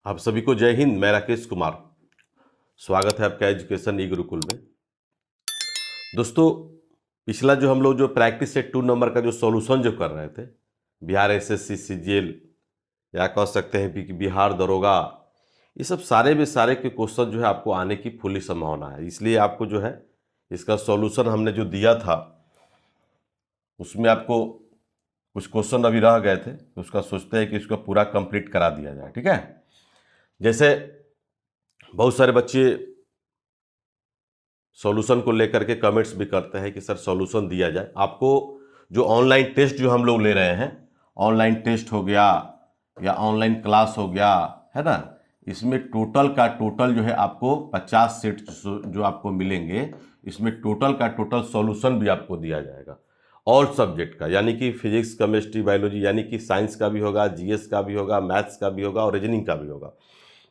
आप सभी को जय हिंद। मैं राकेश कुमार, स्वागत है आपका एजुकेशन ई गुरुकुल में। दोस्तों, पिछला जो हम लोग जो प्रैक्टिस सेट 2 नंबर का जो सॉल्यूशन जो कर रहे थे, बिहार एसएससी सीजीएल या कह सकते हैं कि बिहार दरोगा, ये सब सारे में सारे के क्वेश्चन जो है आपको आने की फुल्ली संभावना है। इसलिए आपको जो है इसका सॉल्यूशन हमने जो दिया था उसमें आपको कुछ क्वेश्चन अभी रह गए थे, तो उसका सोचते हैं कि इसको पूरा कंप्लीट करा दिया जाए। ठीक है, जैसे बहुत सारे बच्चे सॉल्यूशन को लेकर के कमेंट्स भी करते हैं कि सर सॉल्यूशन दिया जाए। आपको जो ऑनलाइन टेस्ट जो हम लोग ले रहे हैं, ऑनलाइन टेस्ट हो गया या ऑनलाइन क्लास हो गया, है ना, इसमें टोटल का टोटल जो है आपको 50 सेट जो आपको मिलेंगे, इसमें टोटल का टोटल सॉल्यूशन भी आपको दिया जाएगा ऑल सब्जेक्ट का, यानी कि फिजिक्स, केमिस्ट्री, बायोलॉजी, यानी कि साइंस का भी होगा, जीएस का भी होगा, मैथ्स का भी होगा और रीजनिंग का भी होगा।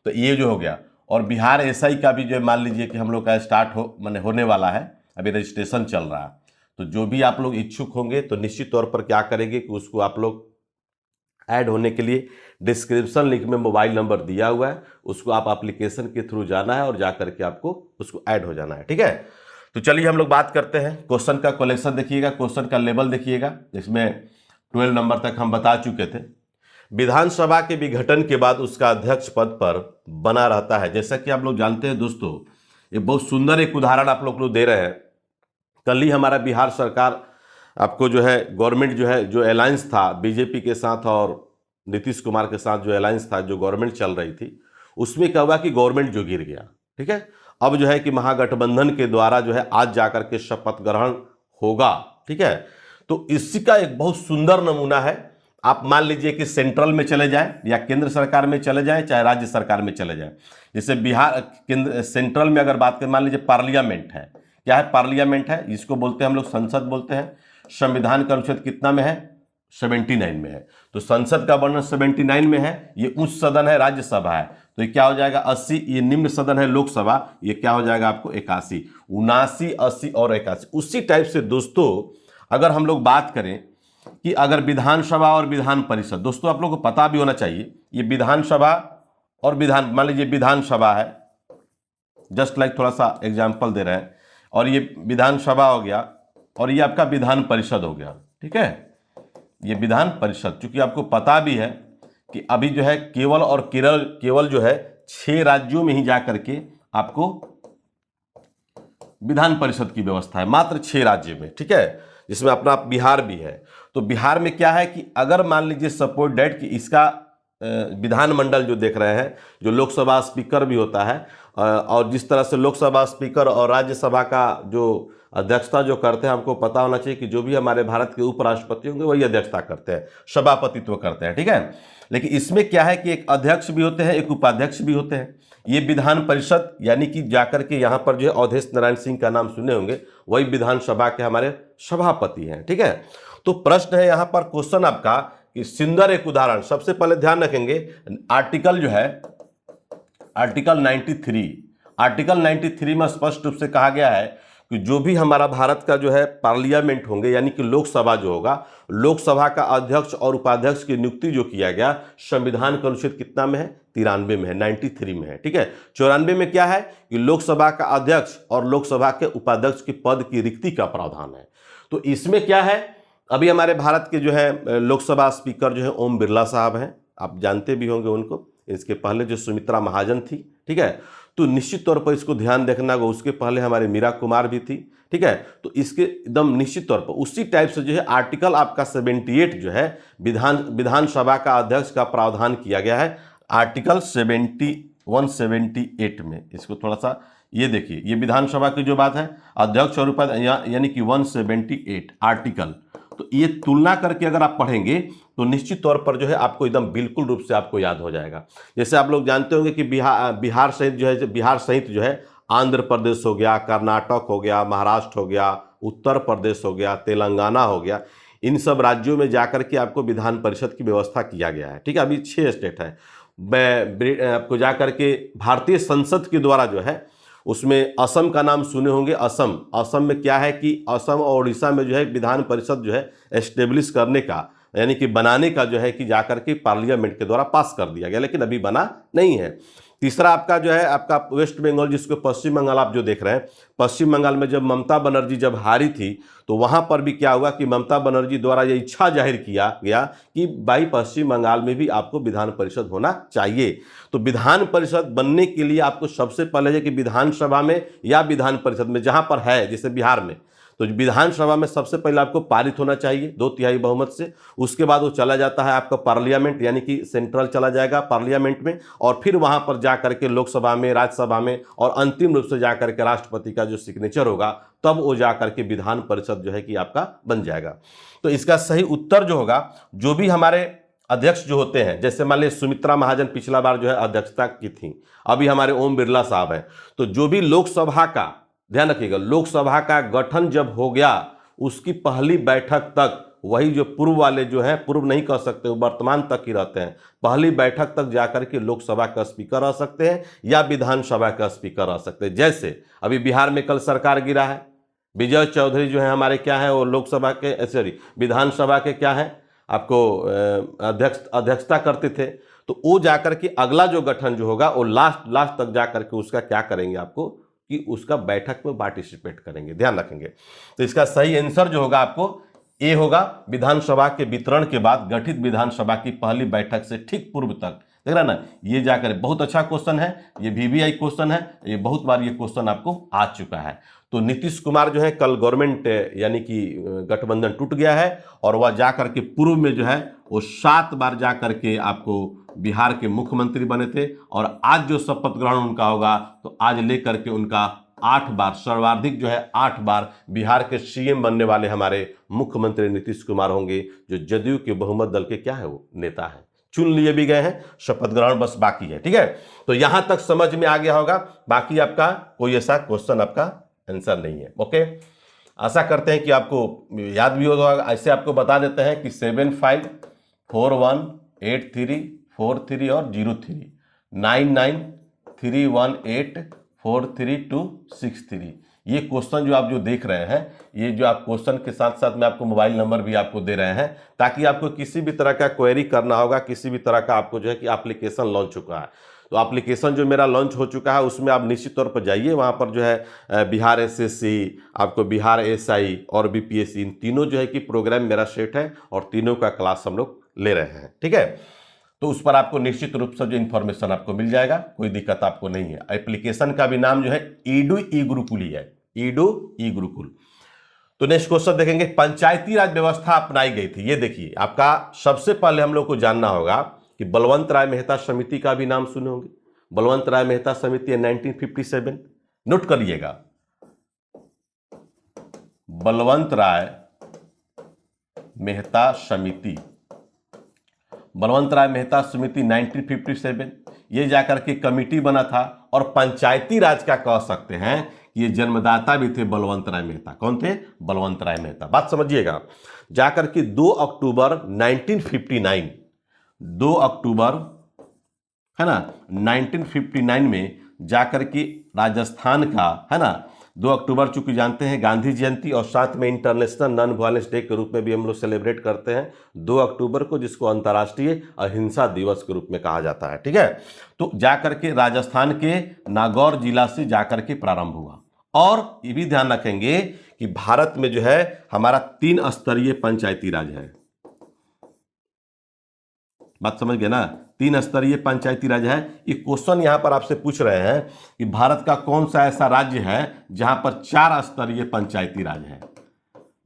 तो ये जो हो गया, और बिहार एसआई का भी जो मान लीजिए कि हम लोग का स्टार्ट माने होने वाला है, अभी रजिस्ट्रेशन चल रहा है। तो जो भी आप लोग इच्छुक होंगे तो निश्चित तौर पर क्या करेंगे कि उसको आप लोग ऐड होने के लिए डिस्क्रिप्शन लिंक में मोबाइल नंबर दिया हुआ है, उसको आप एप्लीकेशन के थ्रू जाना है और जा करके आपको उसको ऐड हो जाना है। ठीक है, तो चलिए हम लोग बात करते हैं। क्वेश्चन का कलेक्शन देखिएगा, क्वेश्चन का लेवल देखिएगा। इसमें 12 नंबर तक हम बता चुके थे। विधानसभा के विघटन के बाद उसका अध्यक्ष पद पर बना रहता है। जैसा कि आप लोग जानते हैं दोस्तों, ये बहुत सुंदर एक उदाहरण आप लोग दे रहे हैं। कल ही हमारा बिहार सरकार आपको जो है गवर्नमेंट जो है जो अलायंस था बीजेपी के साथ और नीतीश कुमार के साथ जो अलायंस था, जो गवर्नमेंट चल रही थी, उसमें क्या हुआ कि गवर्नमेंट जो गिर गया। ठीक है, अब जो है कि महागठबंधन के द्वारा जो है आज जाकर के शपथ ग्रहण होगा। ठीक है, तो इसी का एक बहुत सुंदर नमूना है। आप मान लीजिए कि सेंट्रल में चले जाएं या केंद्र सरकार में चले जाएं, चाहे राज्य सरकार में चले जाएं। जैसे बिहार केंद्र सेंट्रल में अगर बात करें, मान लीजिए पार्लियामेंट है। क्या है? पार्लियामेंट है, इसको बोलते हैं हम लोग संसद बोलते हैं। संविधान का अनुच्छेद कितना में है? 79 में है। तो संसद का वर्णन 79 में है। ये उच्च सदन है, राज्यसभा है, तो ये क्या हो जाएगा? 80। ये निम्न सदन है, लोकसभा, ये क्या हो जाएगा आपको? 81। 79, 80 और 81। उसी टाइप से दोस्तों अगर हम लोग बात करें कि अगर विधानसभा और विधान परिषद, दोस्तों आप लोगों को पता भी होना चाहिए, ये विधानसभा और विधान, मान लीजिए विधानसभा है, जस्ट लाइक थोड़ा सा एग्जाम्पल दे रहे हैं, और ये विधानसभा हो गया और ये आपका विधान परिषद हो गया। ठीक है, ये विधान परिषद, चूंकि आपको पता भी है कि अभी जो है केवल और केवल जो है 6 राज्यों में ही जाकर के आपको विधान परिषद की व्यवस्था है, मात्र 6 राज्य में। ठीक है, जिसमें अपना बिहार भी है। तो बिहार में क्या है कि अगर मान लीजिए सपोज डेट कि इसका विधानमंडल जो देख रहे हैं, जो लोकसभा स्पीकर भी होता है, और जिस तरह से लोकसभा स्पीकर और राज्यसभा का जो अध्यक्षता जो करते हैं, हमको पता होना चाहिए कि जो भी हमारे भारत के उपराष्ट्रपति होंगे वही अध्यक्षता करते हैं, सभापतित्व करते हैं। ठीक है, लेकिन इसमें क्या है कि एक अध्यक्ष भी होते हैं, एक उपाध्यक्ष भी होते हैं। ये विधान परिषद यानी कि जाकर के यहाँ पर जो है अवधेश नारायण सिंह का नाम सुने होंगे, वही विधानसभा के हमारे सभापति हैं। ठीक है, तो प्रश्न है यहाँ पर क्वेश्चन आपका कि सुंदर एक उदाहरण। सबसे पहले ध्यान रखेंगे आर्टिकल जो है आर्टिकल 93 में स्पष्ट रूप से कहा गया है कि जो भी हमारा भारत का जो है पार्लियामेंट होंगे, यानी कि लोकसभा जो होगा, लोकसभा का अध्यक्ष और उपाध्यक्ष की नियुक्ति जो किया गया संविधान का अनुच्छेद कितना में है? 93 में है, 93 में है। ठीक है, 94 में क्या है कि लोकसभा का अध्यक्ष और लोकसभा के उपाध्यक्ष के पद की रिक्ति का प्रावधान है। तो इसमें क्या है, अभी हमारे भारत के जो है लोकसभा स्पीकर जो है ओम बिरला साहब हैं, आप जानते भी होंगे उनको। इसके पहले जो सुमित्रा महाजन थी। ठीक है, तो निश्चित तौर पर इसको ध्यान देखना होगा। उसके पहले हमारे मीरा कुमार भी थी। ठीक है, तो इसके एकदम निश्चित तौर पर उसी टाइप से जो है आर्टिकल आपका 78 जो है विधानसभा का अध्यक्ष का प्रावधान किया गया है आर्टिकल 178 में। इसको थोड़ा सा ये देखिए, ये विधानसभा की जो बात है, अध्यक्ष और उपाध्यक्ष, यानी कि 178 आर्टिकल। तो ये तुलना करके अगर आप पढ़ेंगे तो निश्चित तौर पर जो है आपको एकदम बिल्कुल रूप से आपको याद हो जाएगा। जैसे आप लोग जानते होंगे कि बिहार सहित जो है आंध्र प्रदेश हो गया, कर्नाटक हो गया, महाराष्ट्र हो गया, उत्तर प्रदेश हो गया, तेलंगाना हो गया, इन सब राज्यों में जाकर के आपको विधान परिषद की व्यवस्था किया गया है। ठीक है, अभी 6 स्टेट है। आपको जाकर के भारतीय संसद के द्वारा जो है उसमें असम का नाम सुने होंगे। असम में क्या है कि असम और उड़ीसा में जो है विधान परिषद जो है एस्टेब्लिश करने का यानी कि बनाने का जो है कि जाकर के पार्लियामेंट के द्वारा पास कर दिया गया, लेकिन अभी बना नहीं है। तीसरा आपका जो है आपका वेस्ट बंगाल, जिसको पश्चिम बंगाल आप जो देख रहे हैं, पश्चिम बंगाल में जब ममता बनर्जी जब हारी थी तो वहां पर भी क्या हुआ कि ममता बनर्जी द्वारा यह इच्छा जाहिर किया गया कि भाई पश्चिम बंगाल में भी आपको विधान परिषद होना चाहिए। तो विधान परिषद बनने के लिए आपको सबसे पहले है कि विधानसभा में या विधान परिषद में जहां पर है, जैसे बिहार में, तो विधानसभा में सबसे पहले आपको पारित होना चाहिए 2/3 बहुमत से। उसके बाद वो चला जाता है आपका पार्लियामेंट, यानी कि सेंट्रल चला जाएगा पार्लियामेंट में, और फिर वहां पर जाकर के लोकसभा में, राज्यसभा में, और अंतिम रूप से जाकर के राष्ट्रपति का जो सिग्नेचर होगा तब वो जाकर के विधान परिषद जो है कि आपका बन जाएगा। तो इसका सही उत्तर जो होगा, जो भी हमारे अध्यक्ष जो होते हैं, जैसे मान लीजिए सुमित्रा महाजन पिछला बार जो है अध्यक्षता की थी, अभी हमारे ओम बिरला साहब हैं, तो जो भी लोकसभा का, ध्यान रखिएगा, लोकसभा का गठन जब हो गया उसकी पहली बैठक तक वही जो पूर्व वाले जो हैं, पूर्व नहीं कह सकते, वो वर्तमान तक ही रहते हैं, पहली बैठक तक जाकर के लोकसभा का स्पीकर रह सकते हैं या विधानसभा का स्पीकर रह सकते हैं। जैसे अभी बिहार में कल सरकार गिरा है, विजय चौधरी जो है हमारे क्या है, वो लोकसभा के, सॉरी, विधानसभा के क्या है आपको अध्यक्षता करते थे। तो वो जाकर के अगला जो गठन जो होगा वो लास्ट तक जाकर के उसका क्या करेंगे आपको कि उसका बैठक में पार्टिसिपेट करेंगे, ध्यान रखेंगे। तो इसका सही आंसर जो होगा आपको ए होगा। विधानसभा के वितरण के बाद गठित विधानसभा की पहली बैठक से ठीक पूर्व तक, देख रहे ना, ये जाकर बहुत अच्छा क्वेश्चन है, ये VVI क्वेश्चन है, ये बहुत बार ये क्वेश्चन आपको आ चुका है। तो नीतीश कुमार जो है कल गवर्नमेंट यानी कि गठबंधन टूट गया है और वह जाकर के पूर्व में जो है वो 7 बार जाकर के आपको बिहार के मुख्यमंत्री बने थे, और आज जो शपथ ग्रहण उनका होगा तो आज लेकर के उनका 8 बार, सर्वाधिक जो है 8 बार बिहार के CM बनने वाले हमारे मुख्यमंत्री नीतीश कुमार होंगे, जो जदयू के बहुमत दल के क्या है वो नेता है, चुन लिए भी गए हैं, शपथ ग्रहण बस बाकी है। ठीक है, तो यहां तक समझ में आ गया होगा, बाकी आपका कोई ऐसा क्वेश्चन आपका आंसर नहीं है। ओके, आशा करते हैं कि आपको याद भी होगा। ऐसे आपको बता देते हैं कि 75418343 और 03 9931843263। ये क्वेश्चन जो आप जो देख रहे हैं, ये जो आप क्वेश्चन के साथ साथ में आपको मोबाइल नंबर भी आपको दे रहे हैं, ताकि आपको किसी भी तरह का क्वेरी करना होगा, किसी भी तरह का आपको जो है कि एप्लीकेशन लॉन्च चुका है, तो एप्लीकेशन जो मेरा लॉन्च हो चुका है उसमें आप निश्चित तौर पर जाइए, वहाँ पर जो है बिहार SSC, आपको बिहार SI और BPSC, इन तीनों जो है कि प्रोग्राम मेरा सेट है और तीनों का क्लास हम लोग ले रहे हैं। ठीक है, तो उस पर आपको निश्चित रूप से जो इन्फॉर्मेशन आपको मिल जाएगा, कोई दिक्कत आपको नहीं है। एप्लीकेशन का भी नाम जो है ईडू ई गुरुकुल ही है, ईडू ई गुरुकुल। तो नेक्स्ट क्वेश्चन देखेंगे, पंचायती राज व्यवस्था अपनाई गई थी। ये देखिए, आपका सबसे पहले हम लोग को जानना होगा कि बलवंत राय मेहता समिति का भी नाम सुने होंगे। बलवंत राय मेहता समिति 1957, नोट करिएगा, बलवंत राय मेहता समिति, बलवंत राय मेहता समिति 1957, ये जाकर के कमिटी बना था, और पंचायती राज का कह सकते हैं कि ये जन्मदाता भी थे बलवंत राय मेहता। कौन थे? बलवंत राय मेहता। बात समझिएगा, जाकर के 2 अक्टूबर 1959, 2 अक्टूबर है ना 1959 में जाकर के राजस्थान का, है ना, 2 अक्टूबर चूंकि जानते हैं गांधी जयंती और साथ में इंटरनेशनल नॉन वायलेंस डे के रूप में भी हम लोग सेलिब्रेट करते हैं 2 अक्टूबर को, जिसको अंतर्राष्ट्रीय अहिंसा दिवस के रूप में कहा जाता है। ठीक है, तो जाकर के राजस्थान के नागौर जिला से जाकर के प्रारंभ हुआ। और ये भी ध्यान रखेंगे कि भारत में जो है हमारा 3 स्तरीय पंचायती राज है। बात समझ गए ना, 3 स्तरीय पंचायती राज है। ये क्वेश्चन यहां पर आपसे पूछ रहे हैं कि भारत का कौन सा ऐसा राज्य है जहां पर 4 स्तरीय पंचायती राज है।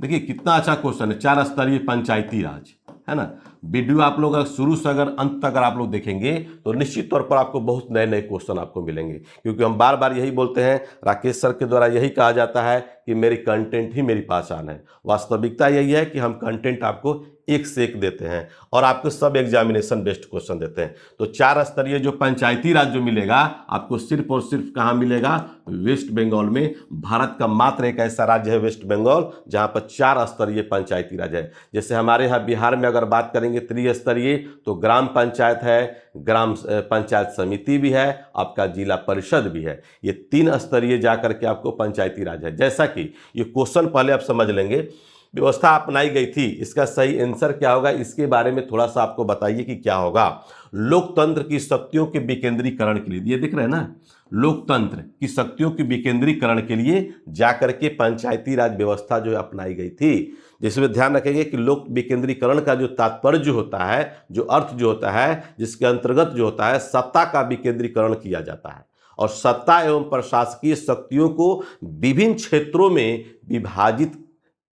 देखिए कितना अच्छा क्वेश्चन है, 4 स्तरीय पंचायती राज, है ना। वीडियो आप लोग अगर शुरू से अगर अंत तक अगर आप लोग देखेंगे तो निश्चित तौर पर आपको बहुत नए नए क्वेश्चन आपको मिलेंगे, क्योंकि हम बार बार यही बोलते हैं, राकेश सर के द्वारा यही कहा जाता है कि मेरी कंटेंट ही मेरी पहचान है। वास्तविकता यही है कि हम कंटेंट आपको एक से एक देते हैं और आपको सब एग्जामिनेशन बेस्ड क्वेश्चन देते हैं। तो 4 स्तरीय जो पंचायती राज जो मिलेगा आपको सिर्फ और सिर्फ कहाँ मिलेगा? वेस्ट बंगाल में। भारत का मात्र एक ऐसा राज्य है वेस्ट बंगाल जहाँ पर 4 स्तरीय पंचायती राज है। जैसे हमारे यहाँ बिहार में अगर बात करेंगे त्रिस्तरीय, तो ग्राम पंचायत है, ग्राम पंचायत समिति भी है, आपका जिला परिषद भी है। ये 3 स्तरीय जाकर के आपको पंचायती राज है। जैसा कि ये क्वेश्चन पहले आप समझ लेंगे व्यवस्था अपनाई गई थी, इसका सही आंसर क्या होगा, इसके बारे में थोड़ा सा आपको बताइए कि क्या होगा। लोकतंत्र की शक्तियों के विकेंद्रीकरण के लिए, ये दिख रहे हैं ना, लोकतंत्र की शक्तियों के विकेंद्रीकरण के लिए जाकर के पंचायती राज व्यवस्था जो अपनाई गई थी, जिसमें ध्यान रखेंगे कि लोक विकेंद्रीकरण का जो तात्पर्य जो होता है, जो अर्थ जो होता है, जिसके अंतर्गत जो होता है सत्ता का विकेंद्रीकरण किया जाता है और सत्ता एवं प्रशासकीय शक्तियों को विभिन्न क्षेत्रों में विभाजित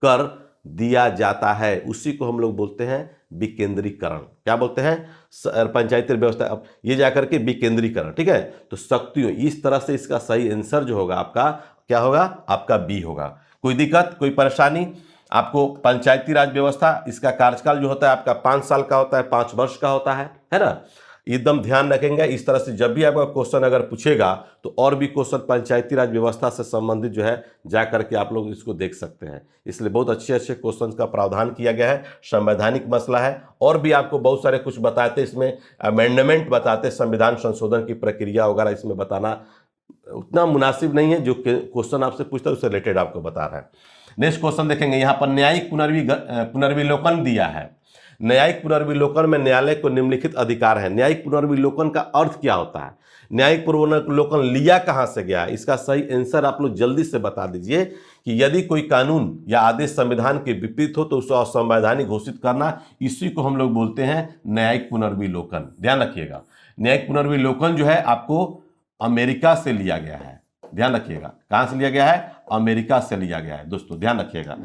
कर दिया जाता है, उसी को हम लोग बोलते हैं विकेंद्रीकरण। क्या बोलते हैं, पंचायती व्यवस्था। अब ये जाकर के विकेंद्रीकरण, ठीक है। तो शक्तियों, इस तरह से इसका सही आंसर जो होगा आपका क्या होगा, आपका बी होगा। कोई दिक्कत, कोई परेशानी? आपको पंचायती राज व्यवस्था, इसका कार्यकाल जो होता है आपका 5 साल का होता है, 5 वर्ष का होता है ना। एकदम ध्यान रखेंगे इस तरह से, जब भी आपका क्वेश्चन अगर पूछेगा तो और भी क्वेश्चन पंचायती राज व्यवस्था से संबंधित जो है जा करके आप लोग इसको देख सकते हैं। इसलिए बहुत अच्छे अच्छे क्वेश्चन का प्रावधान किया गया है, संवैधानिक मसला है। और भी आपको बहुत सारे कुछ बताते, इसमें अमेंडमेंट बताते, संविधान संशोधन की प्रक्रिया वगैरह इसमें बताना उतना मुनासिब नहीं है। जो क्वेश्चन आपसे पूछता है उससे रिलेटेड आपको बता रहा है। नेक्स्ट क्वेश्चन देखेंगे, यहाँ पर न्यायिक पुनर्विलोकन दिया है। न्यायिक पुनर्विलोकन में न्यायालय को निम्नलिखित अधिकार है। न्यायिक पुनर्विलोकन का अर्थ क्या होता है, न्यायिक पुनर्विलोकन लिया कहां से गया है, इसका सही आंसर आप लोग जल्दी से बता दीजिए कि यदि कोई कानून या आदेश संविधान के विपरीत हो तो उसे असंवैधानिक घोषित करना, इसी को हम लोग बोलते हैं न्यायिक पुनर्विलोकन। ध्यान रखिएगा, न्यायिक पुनर्विलोकन जो है आपको अमेरिका से लिया गया है। ध्यान रखिएगा, कहां से लिया गया है, अमेरिका से लिया गया है दोस्तों, ध्यान रखिएगा।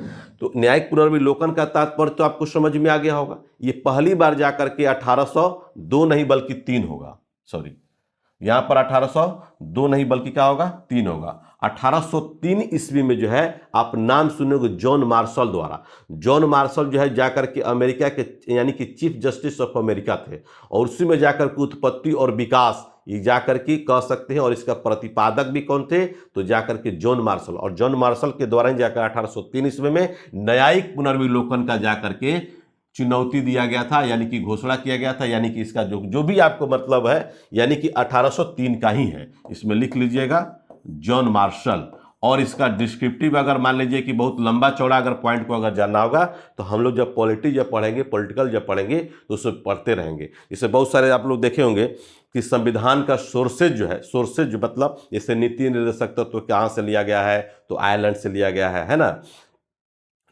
तो न्यायिक पुनर्विलोकन का तात्पर्य तो आपको समझ में आ गया होगा। ये पहली बार जाकर के 1802 नहीं बल्कि 3 होगा, सॉरी यहां पर 1802 नहीं बल्कि क्या होगा, 3 होगा। 1803 ईस्वी में जो है आप नाम सुनोगे जॉन मार्शल द्वारा। जॉन मार्शल जो है जाकर के अमेरिका के यानी कि चीफ जस्टिस ऑफ अमेरिका थे, और उसी में जाकर के उत्पत्ति और विकास ये जाकर के कह सकते हैं। और इसका प्रतिपादक भी कौन थे, तो जाकर के जॉन मार्शल, और जॉन मार्शल के द्वारा ही जाकर 1803 ईस्वी में न्यायिक पुनर्विलोकन का जाकर के चुनौती दिया गया था, यानी कि घोषणा किया गया था। यानी कि इसका जो भी आपको मतलब है, यानी कि 1803 का ही है, इसमें लिख लीजिएगा जॉन मार्शल। और इसका डिस्क्रिप्टिव अगर मान लीजिए कि बहुत लंबा चौड़ा अगर पॉइंट को अगर जानना होगा तो हम लोग जब पॉलिटिकल जब पढ़ेंगे तो उसे पढ़ते रहेंगे। इससे बहुत सारे आप लोग देखे होंगे कि संविधान का सोर्सेज जो है, सोर्सेज मतलब जैसे नीति निर्देशक तत्व कहाँ से लिया गया है, तो आयरलैंड से लिया गया है ना।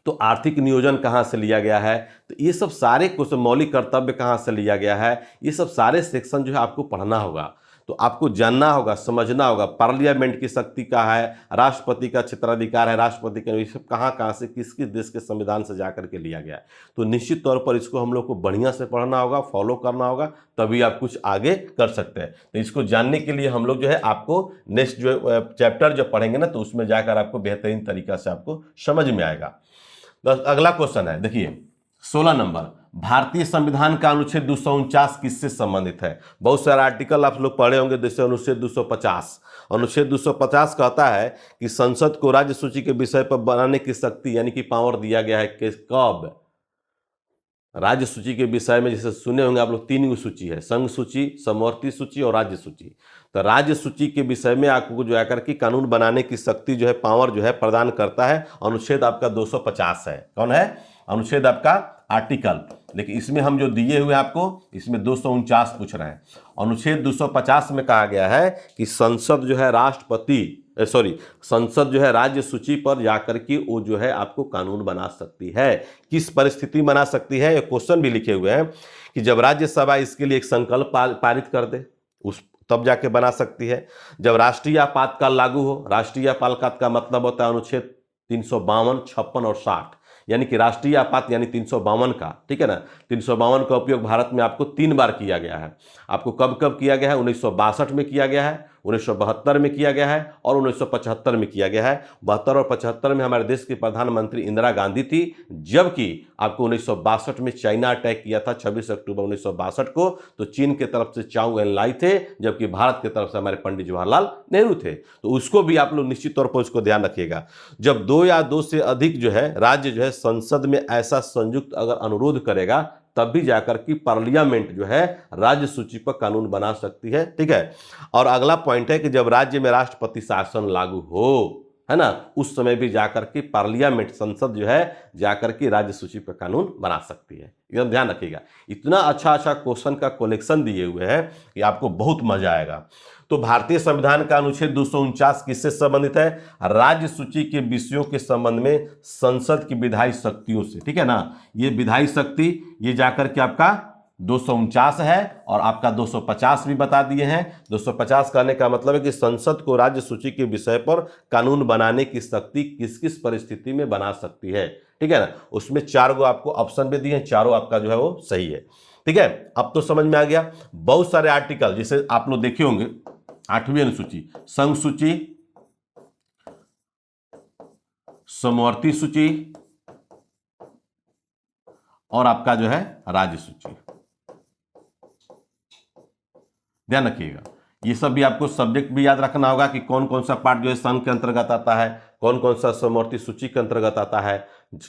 तो आर्थिक नियोजन कहाँ से लिया गया है, तो ये सब सारे कुछ मौलिक कर्तव्य कहाँ से लिया गया है, ये सब सारे सेक्शन जो है आपको पढ़ना होगा। तो आपको जानना होगा, समझना होगा। पार्लियामेंट की शक्ति का है, राष्ट्रपति का क्षेत्राधिकार है, राष्ट्रपति का, ये सब कहाँ से किस किस देश के संविधान से जाकर के लिया गया है। तो निश्चित तौर पर इसको हम लोग को बढ़िया से पढ़ना होगा, फॉलो करना होगा, तभी आप कुछ आगे कर सकते हैं। तो इसको जानने के लिए हम लोग जो है आपको नेक्स्ट जो चैप्टर जो पढ़ेंगे ना, तो उसमें जाकर आपको बेहतरीन तरीका से आपको समझ में आएगा। अगला क्वेश्चन है, देखिए 16 नंबर, भारतीय संविधान का अनुच्छेद 249 किससे संबंधित है। बहुत सारे आर्टिकल आप लोग पढ़े होंगे, जैसे अनुच्छेद 250। अनुच्छेद 250 कहता है कि संसद को राज्य सूची के विषय पर बनाने की शक्ति यानी कि पावर दिया गया है। कब, राज्य सूची के विषय में जैसे सुने होंगे आप लोग, 3 सूची है, संघ सूची, समवर्ती सूची और राज्य सूची। तो राज्य सूची के विषय में आपको जो आकर के कानून बनाने की शक्ति जो है, पावर जो है प्रदान करता है अनुच्छेद आपका 250 है। कौन है, अनुच्छेद आपका आर्टिकल। लेकिन इसमें हम जो दिए हुए आपको, इसमें 249 पूछ रहे हैं। अनुच्छेद 250 में कहा गया है कि संसद जो है संसद जो है राज्य सूची पर जाकर के वो जो है आपको कानून बना सकती है। किस परिस्थिति में बना सकती है, ये क्वेश्चन भी लिखे हुए हैं कि जब राज्यसभा इसके लिए एक संकल्प पारित कर दे, उस तब जाके बना सकती है। जब राष्ट्रीय आपातकाल लागू हो, राष्ट्रीय आपातकाल का मतलब होता है अनुच्छेद 352, 56 और 60, यानी कि राष्ट्रीय आपात यानी 352 का, ठीक है ना। 352 का उपयोग भारत में आपको 3 बार किया गया है। आपको कब कब किया गया है, 1962 में किया गया है, 1972 में किया गया है और 1975 में किया गया है। 72 और 75 में हमारे देश की प्रधानमंत्री इंदिरा गांधी थी, जबकि आपको 1962 में चाइना अटैक किया था 26 अक्टूबर 1962 को। तो चीन के तरफ से चाउ एन लाई थे, जबकि भारत की तरफ से हमारे पंडित जवाहरलाल नेहरू थे। तो उसको भी आप लोग निश्चित तौर पर उसको ध्यान रखिएगा। जब 2 या 2 से अधिक जो है राज्य जो है संसद में ऐसा संयुक्त अगर अनुरोध करेगा, तब भी जाकर की पार्लियामेंट जो है राज्य सूची पर कानून बना सकती है, ठीक है। और अगला पॉइंट है कि जब राज्य में राष्ट्रपति शासन लागू हो, है ना, उस समय भी जाकर के पार्लियामेंट, संसद जो है जाकर के राज्य सूची पर कानून बना सकती है। एकदम ध्यान रखिएगा, इतना अच्छा अच्छा क्वेश्चन का कलेक्शन दिए हुए हैं कि आपको बहुत मजा आएगा। तो भारतीय संविधान का अनुच्छेद 249 किससे संबंधित है? राज्य सूची के विषयों के संबंध में संसद की विधायी शक्तियों से, ठीक है ना। ये विधायी शक्ति ये जाकर के आपका 249 है और आपका 250 भी बता दिए हैं। 250 कहने का मतलब है कि संसद को राज्य सूची के विषय पर कानून बनाने की शक्ति किस किस परिस्थिति में बना सकती है, ठीक है ना। उसमें 4 गो आपको ऑप्शन भी दिए हैं, चारों आपका जो है वो सही है, ठीक है। अब तो समझ में आ गया। बहुत सारे आर्टिकल जिसे आप लोग देखे होंगे, 8वीं अनुसूची, संघ सूची, समवर्ती सूची और आपका जो है राज्य सूची, ध्यान रखिएगा। ये सब भी आपको सब्जेक्ट भी याद रखना होगा कि कौन कौन सा पार्ट जो है संघ के अंतर्गत आता है, कौन कौन सा समवर्ती सूची के अंतर्गत आता है,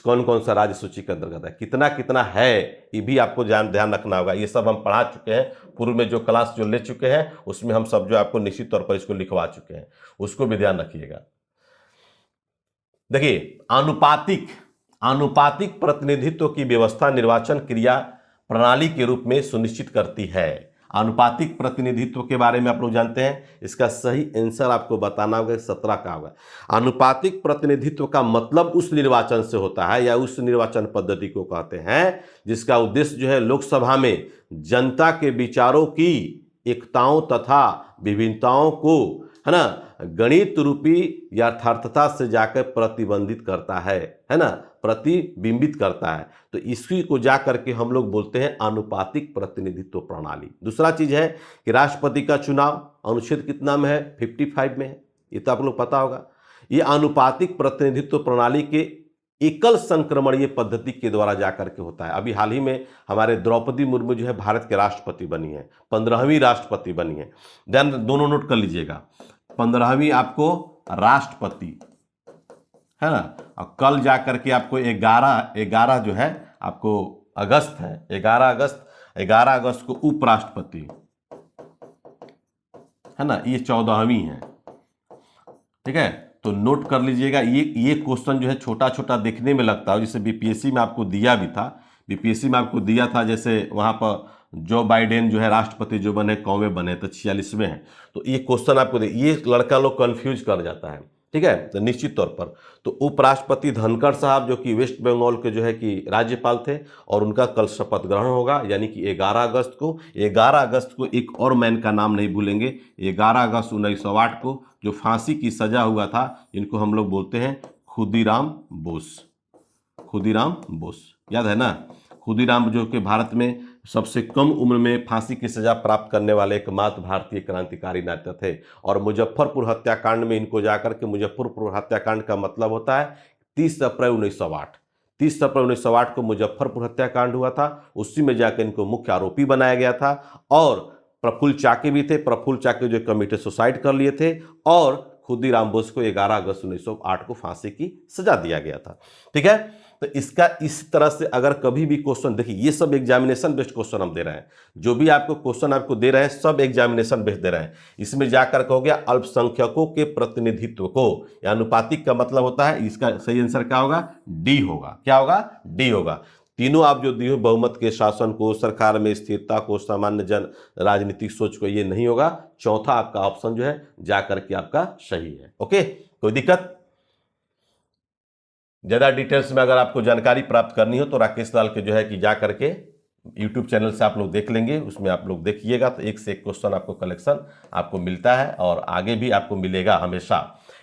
कौन कौन सा राज्य सूची के अंतर्गत है, कितना कितना है, ये भी आपको ध्यान रखना होगा। ये सब हम पढ़ा चुके हैं, पूर्व में जो क्लास जो ले चुके हैं उसमें हम सब जो आपको निश्चित तौर पर इसको लिखवा चुके हैं, उसको भी ध्यान रखिएगा। देखिए, आनुपातिक प्रतिनिधित्व की व्यवस्था निर्वाचन क्रिया प्रणाली के रूप में सुनिश्चित करती है। आनुपातिक प्रतिनिधित्व के बारे में आप लोग जानते हैं, इसका सही आंसर आपको बताना होगा, 17 का होगा। आनुपातिक प्रतिनिधित्व का मतलब उस निर्वाचन से होता है या उस निर्वाचन पद्धति को कहते हैं जिसका उद्देश्य जो है लोकसभा में जनता के विचारों की एकताओं तथा विभिन्नताओं को, है ना, गणित रूपी यथार्थता से जाकर प्रतिबंधित करता है ना, प्रतिबिंबित करता है। तो इसी को जाकर के हम लोग बोलते हैं आनुपातिक प्रतिनिधित्व प्रणाली। दूसरा चीज है कि राष्ट्रपति का चुनाव अनुच्छेद कितना में है? 55 में है, ये तो आप लोग पता होगा। ये आनुपातिक प्रतिनिधित्व प्रणाली के एकल संक्रमणीय पद्धति के द्वारा जाकर के होता है। अभी हाल ही में हमारे द्रौपदी मुर्मू जो है भारत के राष्ट्रपति बनी है, 15वीं राष्ट्रपति बनी है। ध्यान दोनों नोट कर लीजिएगा, 15वीं आपको राष्ट्रपति, है ना, और कल जाकर के आपको 11 जो है आपको अगस्त है, 11 अगस्त को उपराष्ट्रपति, है ना, ये 14वीं है, ठीक है। तो नोट कर लीजिएगा। ये क्वेश्चन जो है छोटा छोटा देखने में लगता है, जैसे बीपीएससी में आपको दिया भी था, बीपीएससी में आपको दिया था, जैसे वहां पर जो बाइडेन जो है राष्ट्रपति जो बने कौवे बने तो 46वें हैं। तो ये क्वेश्चन आपको ये लड़का लोग कंफ्यूज कर जाता है, ठीक है। तो निश्चित तौर पर तो उपराष्ट्रपति धनखड़ साहब जो कि वेस्ट बंगाल के जो है कि राज्यपाल थे और उनका कल शपथ ग्रहण होगा, यानी कि 11 अगस्त को। 11 अगस्त को एक और मैन का नाम नहीं भूलेंगे, 11 अगस्त 1908 को जो फांसी की सजा हुआ था, इनको हम लोग बोलते हैं खुदीराम बोस। खुदीराम बोस याद है ना, खुदीराम जो कि भारत में सबसे कम उम्र में फांसी की सजा प्राप्त करने वाले एकमात्र भारतीय क्रांतिकारी नेता थे। और मुजफ्फरपुर हत्याकांड में इनको जाकर के, मुजफ्फरपुर हत्याकांड का मतलब होता है 30 अप्रैल 1908, 30 अप्रैल 1908 को मुजफ्फरपुर हत्याकांड हुआ था। उसी में जाकर इनको मुख्य आरोपी बनाया गया था। और प्रफुल्ल चाकी भी थे, प्रफुल्ल चाकी जो कमिटी सुसाइड कर लिए थे, और खुदीराम बोस को 11 अगस्त 1908 को फांसी की सजा दिया गया था, ठीक है। तो इसका इस तरह से अगर कभी भी क्वेश्चन, देखिए ये सब एग्जामिनेशन बेस्ड क्वेश्चन हम दे रहे हैं, जो भी आपको क्वेश्चन आपको दे रहे हैं सब एग्जामिनेशन बेस्ड दे रहे हैं। इसमें जाकर के हो गया अल्पसंख्यकों के प्रतिनिधित्व को, या अनुपातिक का मतलब होता है, इसका सही आंसर क्या होगा? डी होगा। क्या होगा? डी होगा। तीनों आप जो दिए बहुमत के शासन को, सरकार में स्थिरता को, सामान्य जन राजनीतिक सोच को, ये नहीं होगा। चौथा आपका ऑप्शन जो है जाकर के आपका सही है। ओके, कोई दिक्कत? ज़्यादा डिटेल्स में अगर आपको जानकारी प्राप्त करनी हो तो राकेश लाल के जो है कि जा करके यूट्यूब चैनल से आप लोग देख लेंगे, उसमें आप लोग देखिएगा तो एक से एक क्वेश्चन आपको कलेक्शन आपको मिलता है और आगे भी आपको मिलेगा हमेशा।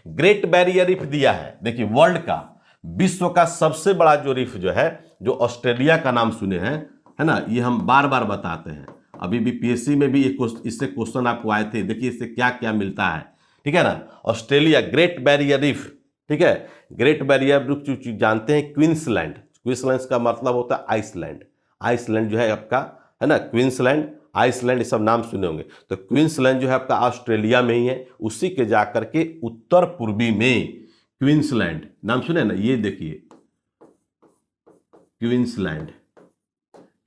ग्रेट बैरियर रीफ दिया है, देखिए वर्ल्ड का, विश्व का सबसे बड़ा जो रीफ जो है, जो ऑस्ट्रेलिया का नाम सुने हैं, है ना, ये हम बार बार बताते हैं। अभी भी पीएससी में भी इससे क्वेश्चन आपको आए थे, देखिए इससे क्या क्या मिलता है, ठीक है ना। ऑस्ट्रेलिया ग्रेट बैरियर रीफ, ठीक है। ग्रेट बैरियर रीफ जानते हैं, क्वींसलैंड, क्वींसलैंड का मतलब होता है आइसलैंड। आइसलैंड जो है आपका, है ना, क्वींसलैंड, आइसलैंड, ये सब नाम सुने होंगे। तो क्वींसलैंड जो है आपका ऑस्ट्रेलिया में ही है, उसी के जाकर के उत्तर पूर्वी में क्वींसलैंड नाम सुने ना, ये देखिए क्वींसलैंड,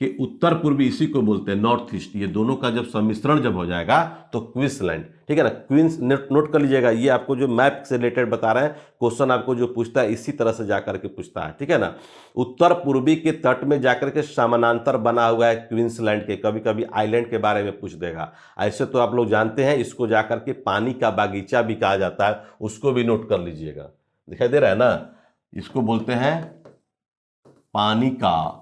कि उत्तर पूर्वी, इसी को बोलते हैं नॉर्थ ईस्ट, ये दोनों का जब सम्मिश्रण जब हो जाएगा तो क्वींसलैंड, ठीक है ना। क्वींस नोट कर लीजिएगा, ये आपको जो मैप से रिलेटेड बता रहे हैं, क्वेश्चन आपको जो पूछता है इसी तरह से जाकर के पूछता है, ठीक है ना। उत्तर पूर्वी के तट में जाकर के समानांतर बना हुआ है क्वींसलैंड के, कभी कभी आइलैंड के बारे में पूछ देगा। ऐसे तो आप लोग जानते हैं, इसको जाकर के पानी का बागीचा भी कहा जाता है, उसको भी नोट कर लीजिएगा। दिखाई दे रहा है ना, इसको बोलते हैं पानी का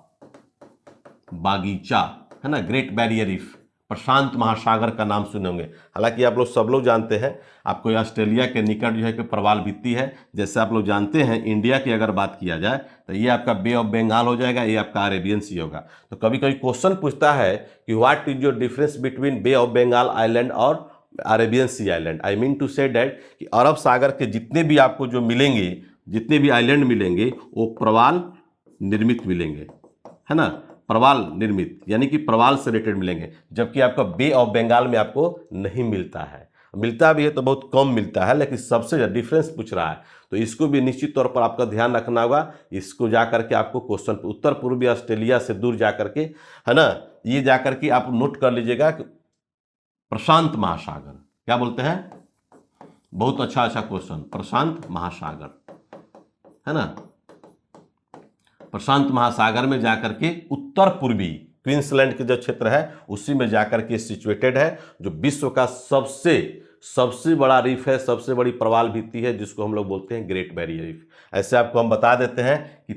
बागीचा, है ना। ग्रेट बैरियर रीफ, प्रशांत महासागर का नाम सुने होंगे। हालांकि आप लोग सब लोग जानते हैं, आपको ऑस्ट्रेलिया के निकट जो है कि प्रवाल भित्ति है। जैसे आप लोग जानते हैं, इंडिया की अगर बात किया जाए तो ये आपका बे ऑफ बंगाल हो जाएगा, ये आपका अरेबियन सी होगा। तो कभी कभी क्वेश्चन पूछता है कि what is your difference between bay of Bengal island और Arabian sea island. I mean to say that कि अरब सागर के जितने भी आपको जो मिलेंगे, जितने भी आइलैंड मिलेंगे, वो प्रवाल निर्मित मिलेंगे, है ना। प्रवाल निर्मित यानी कि प्रवाल से रिलेटेड मिलेंगे, जबकि आपका बे ऑफ बंगाल में आपको नहीं मिलता है। मिलता भी है तो बहुत कम मिलता है, लेकिन सबसे ज़्यादा डिफरेंस पूछ रहा है, तो इसको भी निश्चित तौर पर आपका ध्यान रखना होगा। इसको जा करके आपको क्वेश्चन उत्तर पूर्वी ऑस्ट्रेलिया से दूर जा करके, है ना, ये जा करके आप नोट कर लीजिएगा कि प्रशांत महासागर, क्या बोलते हैं, बहुत अच्छा क्वेश्चन, प्रशांत महासागर, है ना। प्रशांत महासागर में जाकर के उत्तर पूर्वी क्वींसलैंड के जो क्षेत्र है उसी में जाकर के सिचुएटेड है, जो विश्व का सबसे बड़ा रीफ है, सबसे बड़ी प्रवाल भित्ति है, जिसको हम लोग बोलते हैं ग्रेट बैरियर रीफ। ऐसे आपको हम बता देते हैं कि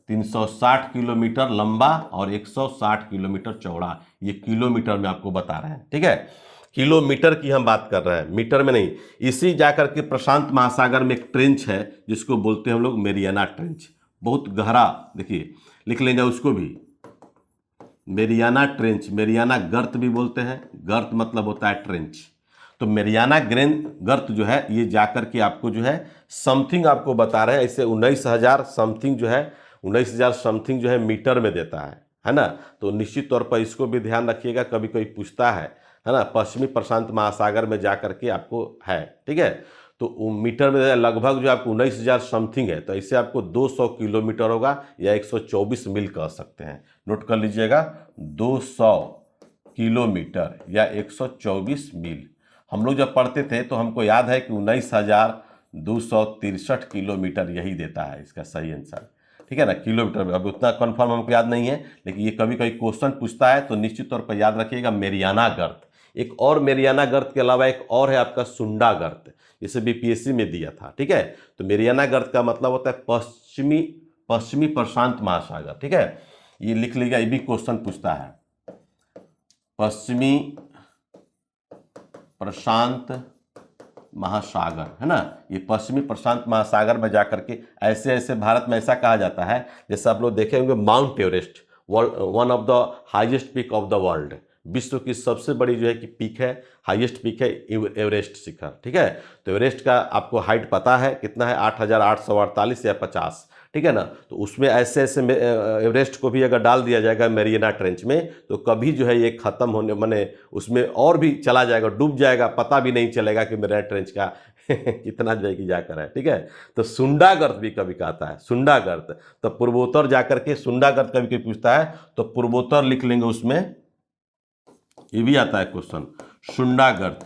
360 किलोमीटर लंबा और 160 किलोमीटर चौड़ा, ये किलोमीटर में आपको बता रहे हैं, ठीक है। किलोमीटर की हम बात कर रहे हैं, मीटर में नहीं। इसी जाकर के प्रशांत महासागर में एक ट्रेंच है जिसको बोलते हैं हम लोग मेरियाना ट्रेंच, बहुत गहरा, देखिए लिख लेंगे उसको भी, मेरियाना ट्रेंच, मेरियाना गर्त भी बोलते हैं, गर्त मतलब होता है ट्रेंच। तो मेरियाना गर्त जो है ये जाकर के आपको जो है समथिंग आपको बता रहे हैं, ऐसे 19,000 समथिंग जो है, 19,000 समथिंग जो है मीटर में देता है ना। तो निश्चित तौर पर इसको भी ध्यान रखिएगा, कभी कोई पूछता है ना, पश्चिमी प्रशांत महासागर में जाकर के आपको है, ठीक है। तो मीटर में लगभग जो आपको 19,000 समथिंग है, तो इससे आपको 200 किलोमीटर होगा या 124 मील कह सकते हैं। नोट कर लीजिएगा, 200 किलोमीटर या 124 मील। हम लोग जब पढ़ते थे तो हमको याद है कि 19,263 किलोमीटर यही देता है इसका सही आंसर, ठीक है ना, किलोमीटर में। अब उतना कन्फर्म हमको याद नहीं है, लेकिन ये कभी कभी क्वेश्चन पूछता है तो निश्चित तौर पर याद रखिएगा मेरियाना गर्त। एक और मेरियाना गर्त के अलावा एक और है आपका सुंडा गर्त, जिसे बीपीएससी में दिया था, ठीक है। तो मेरियाना गर्त का मतलब होता है पश्चिमी प्रशांत महासागर, ठीक है। ये लिख लीजिएगा, ये भी क्वेश्चन पूछता है, पश्चिमी प्रशांत महासागर, है ना। ये पश्चिमी प्रशांत महासागर में जाकर के ऐसे भारत में ऐसा कहा जाता है, जैसे आप लोग देखे होंगे mount Everest, one of the highest peak of the world, विश्व की सबसे बड़ी जो है कि पीक है, हाईएस्ट पीक है एवरेस्ट शिखर, ठीक है। तो एवरेस्ट का आपको हाइट पता है कितना है, 8,848 या 50, ठीक है ना। तो उसमें ऐसे एवरेस्ट को भी अगर डाल दिया जाएगा मेरियाना ट्रेंच में, तो कभी जो है ये खत्म होने, माने उसमें और भी चला जाएगा, डूब जाएगा, पता भी नहीं चलेगा कि मेरियाना ट्रेंच का कितना जो है कि जाकर है, ठीक है। तो सुंडा गर्त भी कभी कहता है, सुंडा गर्त। तो पूर्वोत्तर जाकर के सुंडा गर्त कभी कोई पूछता है तो पूर्वोत्तर लिख लेंगे, उसमें ये भी आता है क्वेश्चन, सुंडा गर्त,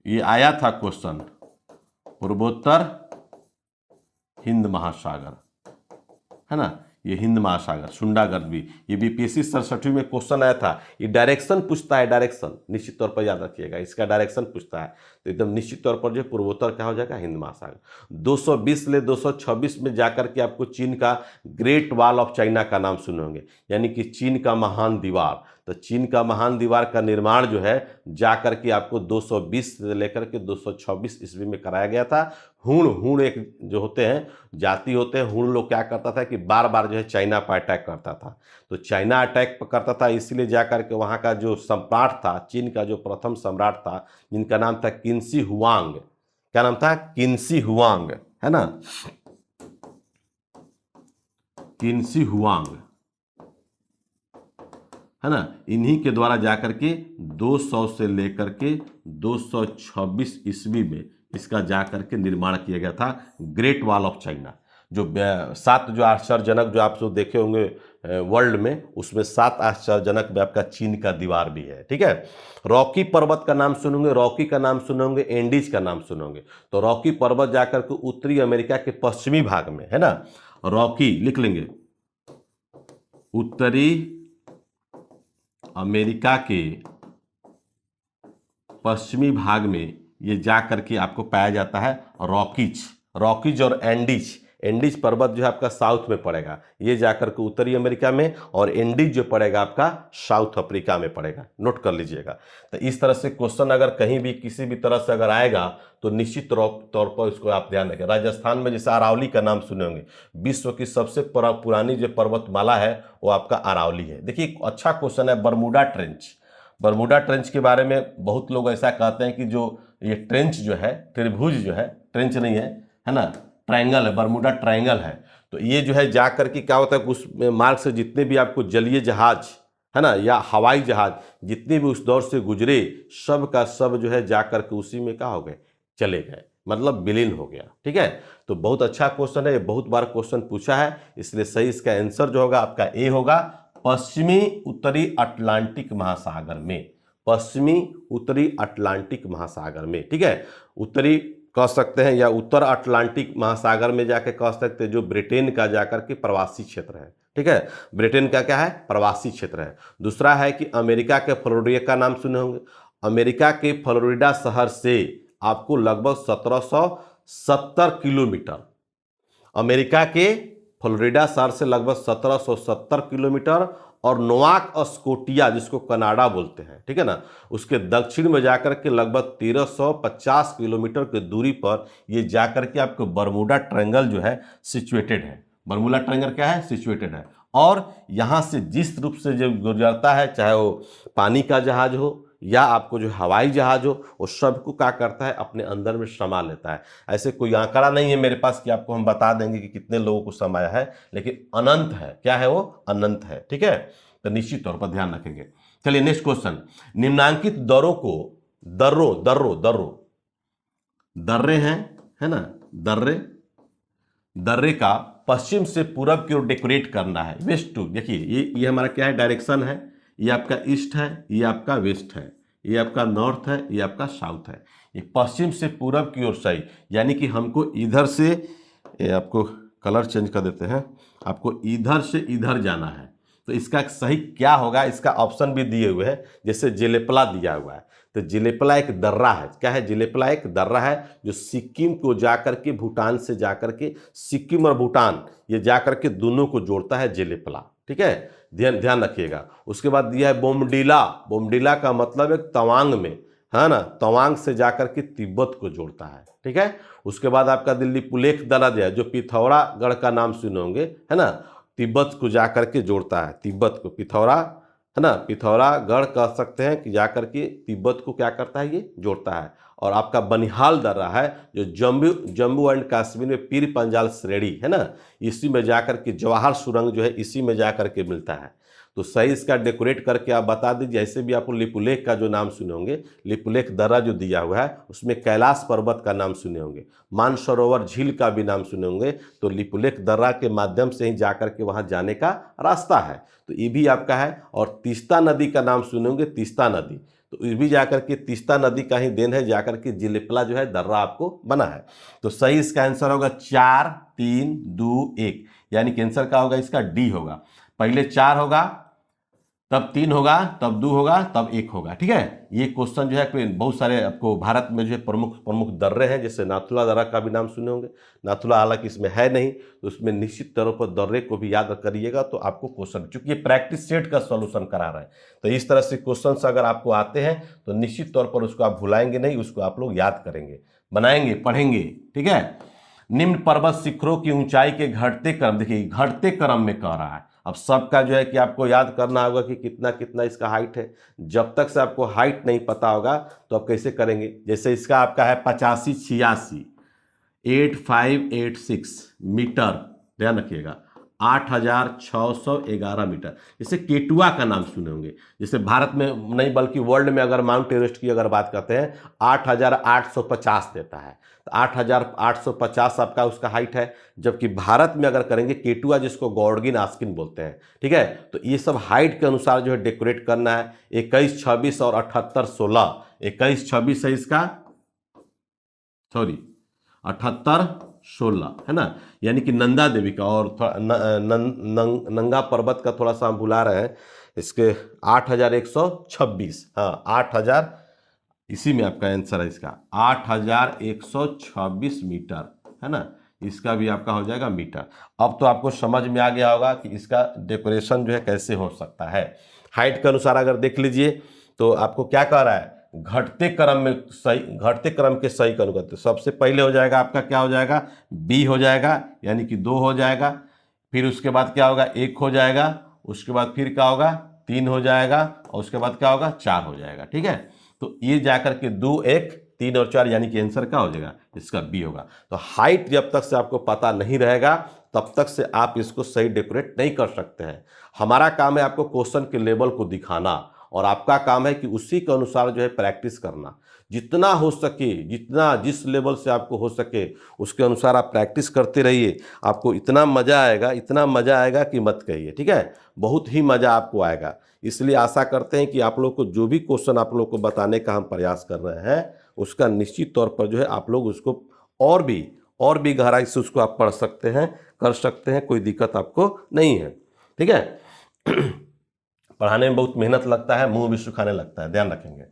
ये आया था क्वेश्चन, पूर्वोत्तर हिंद महासागर, है ना, ये हिंद महासागर, सुंडा गर्त भी, ये बीपीएससी 67 में क्वेश्चन आया था। ये डायरेक्शन पूछता है, डायरेक्शन निश्चित तौर पर याद रखिएगा, इसका डायरेक्शन पूछता है, तो एकदम निश्चित तौर पर जो पूर्वोत्तर क्या हो जाएगा, हिंद महासागर। 220 ले 226 में जाकर के आपको चीन का ग्रेट वॉल ऑफ चाइना का नाम सुने होंगे, यानी कि चीन का महान दीवार। तो चीन का महान दीवार का निर्माण जो है जाकर के आपको 220 से लेकर के 226 ईस्वी में कराया गया था। हुण एक जो होते हैं, जाति होते हैं, हुण लोग क्या करता था कि बार बार जो है चाइना पर अटैक करता था। तो चाइना अटैक करता था, इसीलिए जाकर के वहाँ का जो सम्राट था, चीन का जो प्रथम सम्राट था, जिनका नाम था किन्सी हुआंग, क्या नाम था, किन्सी हुआंग, है ना, किन्सी हुआंग, है ना। इन्हीं के द्वारा जाकर के 200 से लेकर के 226 ईस्वी में इसका जाकर के निर्माण किया गया था, ग्रेट वॉल ऑफ चाइना, जो 7 जो आश्चर्यजनक जो आप जो देखे होंगे वर्ल्ड में, उसमें 7 आश्चर्यजनक में आपका चीन का दीवार भी है। ठीक है, रॉकी पर्वत का नाम सुनोगे, रॉकी का नाम सुनोगे, एंडीज का नाम सुनोगे। तो रॉकी पर्वत जाकर के उत्तरी अमेरिका के पश्चिमी भाग में है ना, रॉकी लिख लेंगे, उत्तरी अमेरिका के पश्चिमी भाग में ये जा करके आपको पाया जाता है रॉकीज और एंडीज पर्वत जो है आपका साउथ में पड़ेगा, ये जाकर के उत्तरी अमेरिका में, और एंडीज जो पड़ेगा आपका साउथ अफ्रीका में पड़ेगा। नोट कर लीजिएगा। तो इस तरह से क्वेश्चन अगर कहीं भी किसी भी तरह से अगर आएगा तो निश्चित तौर पर इसको आप ध्यान रखें। राजस्थान में जैसे अरावली का नाम सुने होंगे, विश्व की सबसे पुरानी जो पर्वतमाला है वो आपका अरावली है। देखिए अच्छा क्वेश्चन है, बरमूडा ट्रेंच के बारे में बहुत लोग ऐसा कहते हैं कि जो ये ट्रेंच जो है, त्रिभुज जो है, ट्रेंच नहीं है ना, ट्रायंगल है, बरमूडा ट्रायंगल है। तो ये जो है जा करके क्या होता है, उस मार्ग से जितने भी आपको जलीय जहाज है ना या हवाई जहाज जितने भी उस दौर से गुजरे, सब का सब जो है जा करके उसी में क्या हो गए, चले गए, मतलब विलीन हो गया। ठीक है, तो बहुत अच्छा क्वेश्चन है, ये बहुत बार क्वेश्चन पूछा है, इसलिए सही इसका आंसर जो होगा आपका ए होगा, पश्चिमी उत्तरी अटलांटिक महासागर में, पश्चिमी उत्तरी अटलांटिक महासागर में। ठीक है, उत्तरी कह सकते हैं या उत्तर अटलांटिक महासागर में जाके कह सकते हैं, जो ब्रिटेन का जाकर के प्रवासी क्षेत्र है। ठीक है, ब्रिटेन का क्या है, प्रवासी क्षेत्र है। दूसरा है कि अमेरिका के फ्लोरिडा का नाम सुने होंगे, अमेरिका के फ्लोरिडा शहर से आपको लगभग 1770 किलोमीटर, अमेरिका के फ्लोरिडा शहर से लगभग 1770 किलोमीटर, और नोवाक स्कोटिया जिसको कनाडा बोलते हैं, ठीक है ना, उसके दक्षिण में जाकर के लगभग 1350 किलोमीटर की दूरी पर ये जाकर के आपको बरमूडा ट्रायंगल जो है सिचुएटेड है। बरमूडा ट्रायंगल क्या है, सिचुएटेड है। और यहाँ से जिस रूप से जो गुजरता है, चाहे वो पानी का जहाज हो या आपको जो हवाई जहाज हो, वो सबको क्या करता है, अपने अंदर में समा लेता है। ऐसे कोई आंकड़ा नहीं है मेरे पास कि आपको हम बता देंगे कि कितने लोगों को समाया है, लेकिन अनंत है। क्या है वो, अनंत है। ठीक है, तो निश्चित तौर पर ध्यान रखेंगे। चलिए नेक्स्ट क्वेश्चन, निम्नांकित दर्रों को दर्रे हैं है ना, दर्रे का पश्चिम से पूरब की ओर डेकोरेट करना है, वेस्ट टू। देखिए ये हमारा क्या है, डायरेक्शन है, ये आपका ईस्ट है, ये आपका वेस्ट है, ये आपका नॉर्थ है, ये आपका साउथ है। ये पश्चिम से पूरब की ओर सही, यानी कि हमको इधर से, ये आपको कलर चेंज कर देते हैं, आपको इधर से इधर जाना है। तो इसका सही क्या होगा, इसका ऑप्शन भी दिए हुए हैं, जैसे जिलेपला दिया हुआ है। तो जिलेपला एक दर्रा है, क्या है, जिलेपला एक दर्रा है जो सिक्किम को जाकर के, भूटान से जाकर के, सिक्किम और भूटान ये जाकर के दोनों को जोड़ता है जिलेपला। ठीक है, ध्यान रखिएगा। उसके बाद दिया है बोमडिला का मतलब एक तवांग में है ना, तवांग से जाकर के तिब्बत को जोड़ता है। ठीक है, उसके बाद आपका दिल्ली पुलेख दर्रा दिया जो पिथौरागढ़ का नाम सुने होंगे है ना, तिब्बत को जाकर के जोड़ता है, तिब्बत को पिथौरा है ना, पिथौरागढ़ कह सकते हैं कि जाकर के तिब्बत को क्या करता है, ये जोड़ता है। और आपका बनिहाल दर्रा है जो जम्मू एंड कश्मीर में पीर पंजाल श्रेणी है ना, इसी में जाकर के जवाहर सुरंग जो है इसी में जाकर के मिलता है। तो सही इसका डेकोरेट करके आप बता दीजिए। ऐसे भी आपको लिपुलेख का जो नाम सुने होंगे, लिपुलेख दर्रा जो दिया हुआ है उसमें कैलाश पर्वत का नाम सुने होंगे, मानसरोवर झील का भी नाम सुने होंगे। तो लिपुलेख दर्रा के माध्यम से ही जाकर के वहाँ जाने का रास्ता है, तो ये भी आपका है। और तीस्ता नदी का नाम सुने होंगे, तीस्ता नदी, तो ये भी जाकर के तीस्ता नदी का ही देन है, जाकर के जिलेपला जो है दर्रा आपको बना है। तो सही इसका आंसर होगा 4 3 2 1, यानी कि आंसर का होगा इसका डी होगा। पहले 4 होगा, तब 3 होगा, तब 2 होगा, तब 1 होगा। ठीक है, ये क्वेश्चन जो है बहुत सारे आपको भारत में जो है प्रमुख दर्रे हैं, जैसे नाथुला दर्रा का भी नाम सुने होंगे। नाथुला हालांकि इसमें है नहीं, तो उसमें निश्चित तौर पर दर्रे को भी याद करिएगा तो आपको क्वेश्चन, चूंकि ये प्रैक्टिस सेट का सॉल्यूशन करा रहा है, तो इस तरह से क्वेश्चन अगर आपको आते हैं तो निश्चित तौर पर उसको आप भुलाएंगे नहीं, उसको आप लोग याद करेंगे, बनाएंगे, पढ़ेंगे। ठीक है, निम्न पर्वत शिखरों की ऊंचाई के घटते क्रम, देखिए घटते क्रम में कह रहा है। अब सबका जो है कि आपको याद करना होगा कि कितना कितना इसका हाइट है। जब तक से आपको हाइट नहीं पता होगा तो आप कैसे करेंगे। जैसे इसका आपका है 8586 8586 मीटर, ध्यान रखिएगा, 8,611 मीटर। जैसे केटुआ का नाम सुने होंगे, जैसे भारत में नहीं बल्कि वर्ल्ड में अगर माउंट एवरेस्ट की अगर बात करते हैं 8,850 देता है, तो 8,850 आपका उसका हाइट है। जबकि भारत में अगर करेंगे केटुआ, जिसको गॉर्गिन आस्किन बोलते हैं, ठीक है, तो ये सब हाइट के अनुसार जो है डेकोरेट करना है। 21, 26 और 78, 16, 21, 26 है इसका, सॉरी 78, 16 है ना, यानी कि नंदा देवी का। और थोड़ा नंगा पर्वत का थोड़ा सा हम भुला रहे हैं, इसके 8,126, हाँ 8,000, इसी में आपका आंसर है इसका 8,126 मीटर है ना, इसका भी आपका हो जाएगा मीटर। अब तो आपको समझ में आ गया होगा कि इसका डेकोरेशन जो है कैसे हो सकता है। हाइट के अनुसार अगर देख लीजिए तो आपको क्या कह रहा है, घटते क्रम में सही, घटते क्रम के सही का अनुगत। तो सबसे पहले हो जाएगा आपका क्या हो जाएगा, बी हो जाएगा, यानी कि 2 हो जाएगा। फिर उसके बाद क्या होगा, 1 हो जाएगा। उसके बाद फिर क्या होगा, 3 हो जाएगा। और उसके बाद क्या होगा, 4 हो जाएगा। ठीक है, तो ये जाकर के 2, 1, 3 और 4, यानी कि आंसर क्या हो जाएगा, इसका बी होगा। तो हाइट जब तक से आपको पता नहीं रहेगा तब तक से आप इसको सही डेकोरेट नहीं कर सकते हैं। हमारा काम है आपको क्वेश्चन के लेवल को दिखाना, और आपका काम है कि उसी के अनुसार जो है प्रैक्टिस करना। जितना हो सके, जितना जिस लेवल से आपको हो सके उसके अनुसार आप प्रैक्टिस करते रहिए। आपको इतना मज़ा आएगा, इतना मज़ा आएगा कि मत कहिए। ठीक है, बहुत ही मज़ा आपको आएगा। इसलिए आशा करते हैं कि आप लोग को जो भी क्वेश्चन आप लोग को बताने का हम प्रयास कर रहे हैं उसका निश्चित तौर पर जो है आप लोग उसको और भी गहराई से उसको आप पढ़ सकते हैं, कर सकते हैं, कोई दिक्कत आपको नहीं है। ठीक है, पढ़ाने में बहुत मेहनत लगता है, मुंह भी सुखाने लगता है, ध्यान रखेंगे।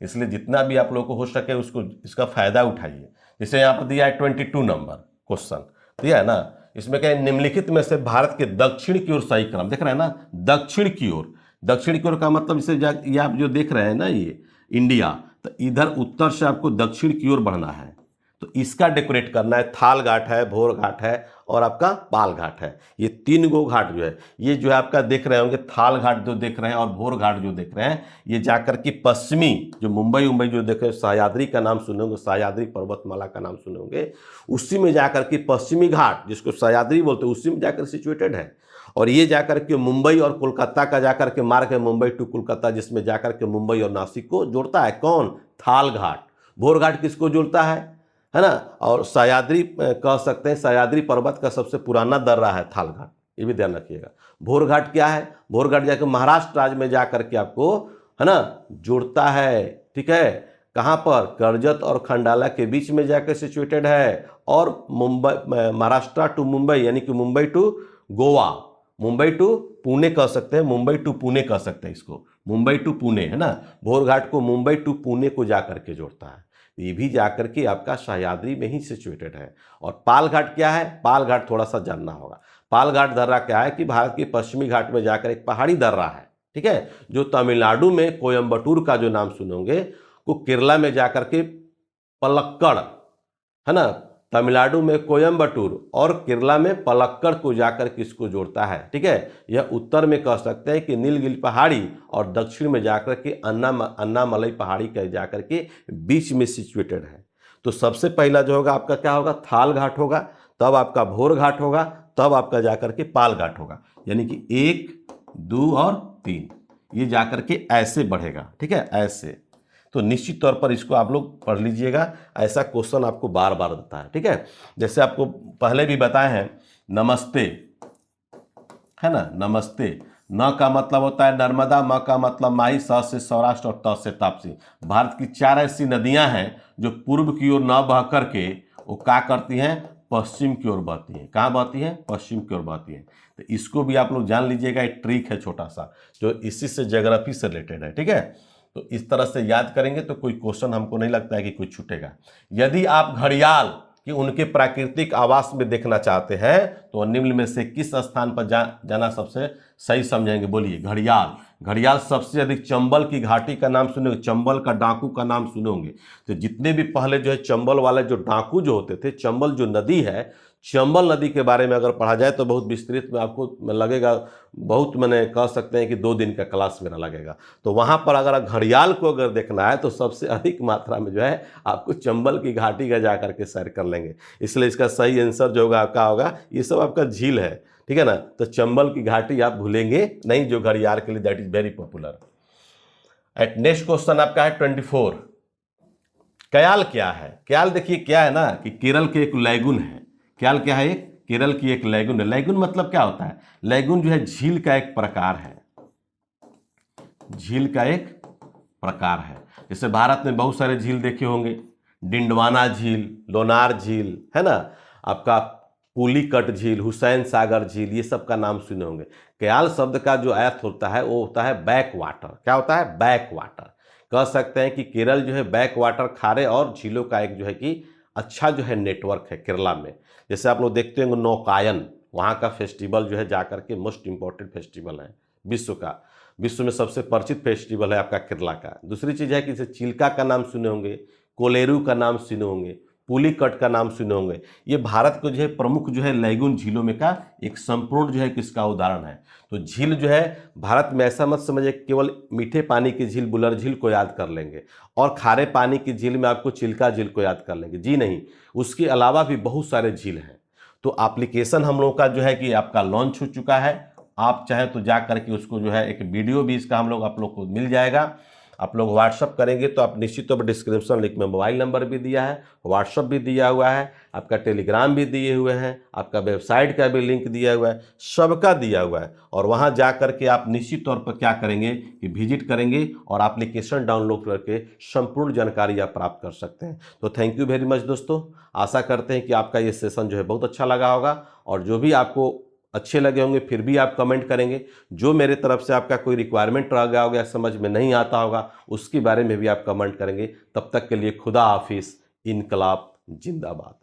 इसलिए जितना भी आप लोग को हो सके उसको, इसका फायदा उठाइए। जैसे यहाँ पर दिया है 22 नंबर क्वेश्चन दिया है ना, इसमें क्या है, निम्नलिखित में से भारत के दक्षिण की ओर सही क्रम, देख रहे हैं ना, दक्षिण की ओर। दक्षिण की ओर का मतलब इसे ये आप जो देख रहे हैं ना, ये इंडिया, तो इधर उत्तर से आपको दक्षिण की ओर बढ़ना है। तो इसका डेकोरेट करना है। थाल घाट है, भोर घाट है और आपका पाल घाट है। ये 3 गो घाट जो है, ये जो है आपका देख रहे होंगे, थाल घाट जो देख रहे हैं और भोर घाट जो देख रहे हैं, ये जाकर के पश्चिमी जो मुंबई जो देख रहे हैं, सह्याद्री का नाम सुने होंगे, सह्याद्री पर्वतमाला का नाम सुने होंगे, उसी में जाकर के पश्चिमी घाट जिसको सह्याद्री बोलते हैं उसी में जाकर सिचुएटेड है। और ये जाकर के मुंबई और कोलकाता का जाकर के मार्ग है, मुंबई टू कोलकाता, जिसमें जाकर के मुंबई और नासिक को जोड़ता है। कौन, थाल घाट। भोर घाट किसको जोड़ता है ना, और सह्याद्री कह सकते हैं, सह्याद्री पर्वत का सबसे पुराना दर्रा है थाल घाट, ये भी ध्यान रखिएगा। भोर घाट क्या है, भोर घाट जाकर महाराष्ट्र राज्य में जाकर के आपको है ना जोड़ता है। ठीक है, कहाँ पर, कर्जत और खंडाला के बीच में जाकर सिचुएटेड है। और मुंबई, महाराष्ट्र टू मुंबई, यानी कि मुंबई टू गोवा, मुंबई टू पुणे कह सकते हैं, मुंबई टू पुणे कह सकते हैं इसको, मुंबई टू पुणे है ना। भोर घाट को मुंबई टू पुणे को जाकर के जोड़ता है। ये भी जाकर के आपका सह्याद्री में ही सिचुएटेड है। और पाल घाट क्या है, पाल घाट थोड़ा सा जानना होगा। पाल घाट दर्रा क्या है कि भारत के पश्चिमी घाट में जाकर एक पहाड़ी दर्रा है, ठीक है, जो तमिलनाडु में कोयम्बटूर का जो नाम सुनोगे, को केरला में जाकर के पलक्कड़ है ना, तमिलनाडु में कोयम्बटूर और केरला में पलक्कड़ को जाकर के इसको जोड़ता है। ठीक है, यह उत्तर में कह सकते हैं कि नीलगिरी पहाड़ी, और दक्षिण में जाकर के अन्नामलई पहाड़ी के जाकर के बीच में सिचुएटेड है। तो सबसे पहला जो होगा आपका क्या होगा, थाल घाट होगा, तब आपका भोर घाट होगा, तब आपका जाकर के पाल घाट होगा। यानी कि 1, 2 और 3 ये जाकर के ऐसे बढ़ेगा। ठीक है, ऐसे। तो निश्चित तौर पर इसको आप लोग पढ़ लीजिएगा, ऐसा क्वेश्चन आपको बार बार देता है। ठीक है, जैसे आपको पहले भी बताए हैं, नमस्ते है ना, नमस्ते, न का मतलब होता है नर्मदा, म का मतलब माही, स से सौराष्ट्र और त से तापसी। भारत की 4 ऐसी नदियां हैं जो पूर्व की ओर न बह करके वो क्या करती हैं, पश्चिम की ओर बहती हैं। कहाँ बहती हैं, पश्चिम की ओर बहती हैं। तो इसको भी आप लोग जान लीजिएगा, एक ट्रिक है छोटा सा जो इसी से ज्योग्राफी से रिलेटेड है। ठीक है, तो इस तरह से याद करेंगे तो कोई क्वेश्चन हमको नहीं लगता है कि कोई छूटेगा। यदि आप घड़ियाल कि उनके प्राकृतिक आवास में देखना चाहते हैं तो निम्न में से किस स्थान पर जाना सबसे सही समझेंगे, बोलिए। घड़ियाल, घड़ियाल सबसे अधिक चंबल की घाटी का नाम सुने, चंबल का डाकू का नाम सुने होंगे। तो जितने भी पहले जो है चंबल वाले जो डाकू जो होते थे, चंबल जो नदी है, चंबल नदी के बारे में अगर पढ़ा जाए तो बहुत विस्तृत में आपको लगेगा, बहुत मैंने कह सकते हैं कि 2 दिन का क्लास मेरा लगेगा। तो वहाँ पर अगर घड़ियाल को अगर देखना है तो सबसे अधिक मात्रा में जो है आपको चंबल की घाटी का जा करके सैर कर लेंगे। इसलिए इसका सही आंसर जो होगा आपका होगा, ये सब आपका झील है। ठीक है ना। तो चंबल की घाटी आप भूलेंगे नहीं, जो घड़ियाल के लिए that is very popular. At next question आपका है 24। कयाल क्या है? कयाल देखिए क्या है ना कि केरल के एक लैगून है। कयाल क्या है? एक केरल की एक लैगून है। लैगून मतलब क्या होता है? लैगून जो है झील का एक प्रकार है, झील का एक प्रकार है। जैसे भारत में बहुत सारे झील देखे होंगे, डिंडवाना झील, लोनार झील, है ना, आपका पुलिकट झील, हुसैन सागर झील, ये सब का नाम सुने होंगे। कयाल शब्द का जो अर्थ होता है वो होता है बैक वाटर। क्या होता है? Back water. कह सकते हैं कि केरल जो है बैक वाटर, खारे और झीलों का एक जो है कि अच्छा जो है नेटवर्क है केरला में। जैसे आप लोग देखते होंगे नौकायन, वहाँ का फेस्टिवल जो है जाकर के मोस्ट इंपॉर्टेंट फेस्टिवल है विश्व का, विश्व में सबसे परिचित फेस्टिवल है आपका केरला का। दूसरी चीज़ है कि जैसे चिल्का का नाम सुने होंगे, कोलेरू का नाम सुने होंगे, पुलिकट का नाम सुने होंगे। ये भारत को जो है प्रमुख जो है लैगून झीलों में का एक संपूर्ण जो है किसका उदाहरण है। तो झील जो है भारत में, ऐसा मत समझिए केवल मीठे पानी की झील बुलर झील को याद कर लेंगे और खारे पानी की झील में आपको चिल्का झील को याद कर लेंगे, जी नहीं, उसके अलावा भी बहुत सारे झील हैं। तो एप्लीकेशन हम लोगों का जो है कि आपका लॉन्च हो चुका है। आप चाहें तो जा करके उसको जो है एक वीडियो भी इसका हम लोग आप लोग को मिल जाएगा। आप लोग व्हाट्सअप करेंगे तो आप निश्चित तौर पर डिस्क्रिप्शन लिंक में मोबाइल नंबर भी दिया है, व्हाट्सअप भी दिया हुआ है, आपका टेलीग्राम भी दिए हुए हैं, आपका वेबसाइट का भी लिंक दिया हुआ है, सबका दिया हुआ है। और वहां जा करके आप निश्चित तौर पर क्या करेंगे कि विजिट करेंगे और एप्लीकेशन डाउनलोड करके संपूर्ण जानकारी आप प्राप्त कर सकते हैं। तो थैंक यू वेरी मच दोस्तों। आशा करते हैं कि आपका ये सेशन जो है बहुत अच्छा लगा होगा, और जो भी आपको अच्छे लगे होंगे फिर भी आप कमेंट करेंगे। जो मेरे तरफ से आपका कोई रिक्वायरमेंट रह गया होगा, समझ में नहीं आता होगा, उसके बारे में भी आप कमेंट करेंगे। तब तक के लिए खुदा हाफिज, इनकलाब जिंदाबाद।